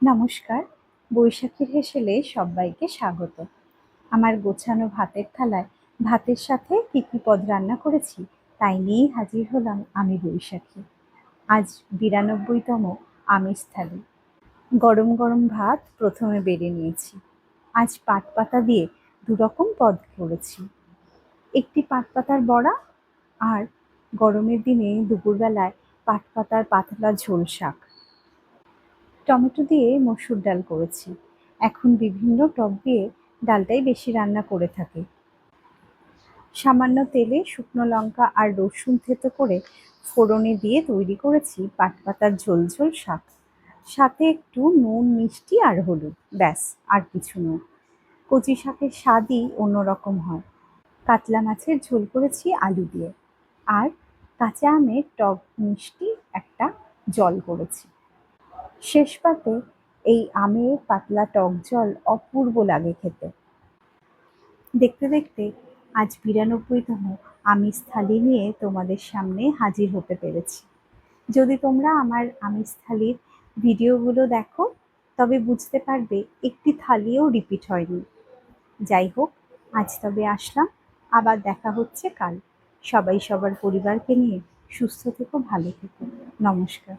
নমস্কার। বৈশাখীর হেসেলে সব্বাইকে স্বাগত। আমার গোছানো ভাতের থালায় ভাতের সাথে কি পদ রান্না করেছি তাই নিয়েই হাজির হলাম আমি বৈশাখী। আজ ৯২তম আমিষ থালি। গরম গরম ভাত প্রথমে বেড়ে নিয়েছি। আজ পাট পাতা দিয়ে দুরকম পদ করেছি। একটি পাট পাতার বড়া, আর গরমের দিনে দুপুরবেলায় পাট পাতার পাতলা ঝোল শাক। টমেটো দিয়ে মসুর ডাল করেছি। এখন বিভিন্ন টক দিয়ে ডালটাই বেশি রান্না করে থাকি। সামান্য তেলে শুকনো লঙ্কা আর রসুন থেতো করে ফোড়নে দিয়ে তৈরি করেছি পাট পাতার ঝোল ঝোল শাক। সাথে একটু নুন, মিষ্টি আর হলুদ, ব্যাস, আর কিছু নয়। কচি শাকের স্বাদই অন্যরকম হয়। কাতলা মাছের ঝোল করেছি আলু দিয়ে, আর কাঁচা আমের টক মিষ্টি একটা জল করেছি। শেষ পাতে এই আমের পাতলা টক জল অপূর্ব লাগে খেতে। দেখতে দেখতে আজ ৯২তম আমিষ থালি নিয়ে তোমাদের সামনে হাজির হতে পেরেছি। যদি তোমরা আমার আমিষ থালির ভিডিওগুলো দেখো তবে বুঝতে পারবে একটি থালিও রিপিট হয়নি। যাই হোক, আজ তবে আসলাম, আবার দেখা হচ্ছে কাল। সবাই সবার পরিবারকে নিয়ে সুস্থ থেকো, ভালো থেকো। নমস্কার।